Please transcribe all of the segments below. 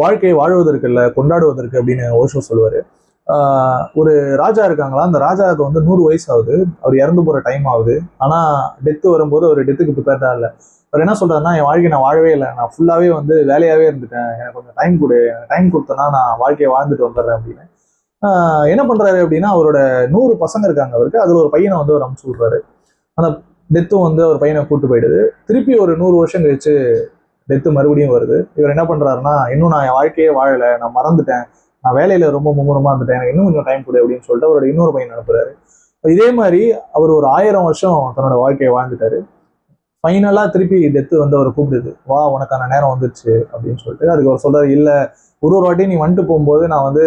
வாழ்க்கையை வாழ்வதற்கு இல்லை, கொண்டாடுவதற்கு அப்படின்னு ஓஷோ சொல்லுவாரு. ஒரு ராஜா இருக்காங்களா, அந்த ராஜாவுக்கு வந்து 100 வயசு ஆகுது, அவர் இறந்து போற டைம் ஆகுது. ஆனா டெத்து வரும்போது அவர் டெத்துக்கு ப்ரிப்பேர்டா இல்லை. அவர் என்ன சொல்றாருன்னா, என் வாழ்க்கை நான் வாழவே இல்லை, நான் ஃபுல்லாவே வந்து வேலையாவே இருந்துட்டேன், எனக்கு கொஞ்சம் டைம் கொடு, எனக்கு டைம் கொடுத்தனா நான் வாழ்க்கையை வாழ்ந்துட்டு வந்துடுறேன் அப்படின்னு. என்ன பண்றாரு அப்படின்னா, அவரோட 100 பசங்க இருக்காங்க அவருக்கு, அதுல ஒரு பையனை வந்து அவர் அனுப்பிச்சு விடுறாரு. அந்த டெத்தும் வந்து அவர் பையனை கூட்டு போயிடுது. திருப்பி ஒரு 100 வருஷம் கழிச்சு டெத்து மறுபடியும் வருது. இவர் என்ன பண்றாருன்னா, இன்னும் நான் என் வாழ்க்கையே வாழலை, நான் மறந்துட்டேன், நான் வேலையில ரொம்ப மும்முரமா இருந்துட்டேன், எனக்கு இன்னும் கொஞ்சம் டைம் கொடு அப்படின்னு சொல்லிட்டு அவரோட இன்னொரு பையன் அனுப்புறாரு. இதே மாதிரி அவர் ஒரு 1000 வருஷம் தன்னோட வாழ்க்கையை வாழ்ந்துட்டாரு. ஃபைனலா திருப்பி டெத்து வந்து அவரை கூப்பிடுது, வா உனக்கான நேரம் வந்துருச்சு அப்படின்னு சொல்லிட்டு. அதுக்கு அவர் சொல்றாரு, இல்ல ஒரு வாட்டி நீ வந்துட்டு போகும்போது நான் வந்து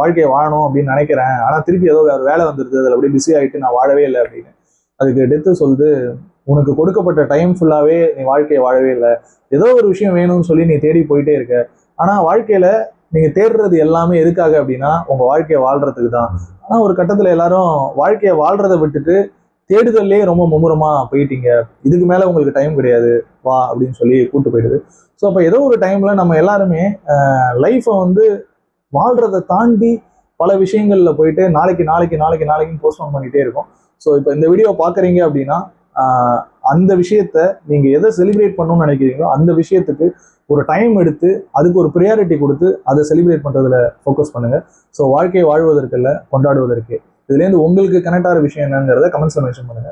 வாழ்க்கையை வாழணும் அப்படின்னு நினைக்கிறேன், ஆனா திருப்பி ஏதோ வேற வேலை வந்துருது, அதில் அப்படியே பிஸி ஆகிட்டு நான் வாழவே இல்லை அப்படின்னு. அதுக்கு டெத்து சொல்லுது, உனக்கு கொடுக்கப்பட்ட டைம் ஃபுல்லாவே நீ வாழ்க்கையை வாழவே இல்லை, ஏதோ ஒரு விஷயம் வேணும்னு சொல்லி நீ தேடி போயிட்டே இருக்க. ஆனா வாழ்க்கையில நீங்க தேடுறது எல்லாமே எதுக்காக அப்படின்னா உங்க வாழ்க்கையை வாழ்றதுக்கு தான். ஆனா ஒரு கட்டத்துல எல்லாரும் வாழ்க்கையை வாழ்றதை விட்டுட்டு தேடுதல்லே ரொம்ப மும்முரமா போயிட்டீங்க, இதுக்கு மேல உங்களுக்கு டைம் கிடையாது, வா அப்படின்னு சொல்லி கூட்டு போயிடுது. ஸோ அப்போ ஏதோ ஒரு டைம்ல நம்ம எல்லாருமே லைஃப்பை வந்து வாழ்றதை தாண்டி பல விஷயங்கள்ல போயிட்டு நாளைக்கு நாளைக்கு நாளைக்கு நாளைக்குன்னு போஸ்ட்போன் பண்ணிட்டே இருக்கோம். ஸோ இப்போ இந்த வீடியோ பார்க்குறீங்க அப்படின்னா அந்த விஷயத்த நீங்க எதை செலிப்ரேட் பண்ணணும்னு நினைக்கிறீங்களோ அந்த விஷயத்துக்கு ஒரு டைம் எடுத்து அதுக்கு ஒரு ப்ரியாரிட்டி கொடுத்து அதை செலிப்ரேட் பண்றதுல ஃபோக்கஸ் பண்ணுங்க. ஸோ வாழ்க்கையை வாழ்வதற்கு இல்லை, கொண்டாடுவதற்கு. இதுலேருந்து உங்களுக்கு கனெக்ட் ஆகிற விஷயம் என்னங்கிறத கமெண்ட்ஸ்ல மென்ஷன் பண்ணுங்க.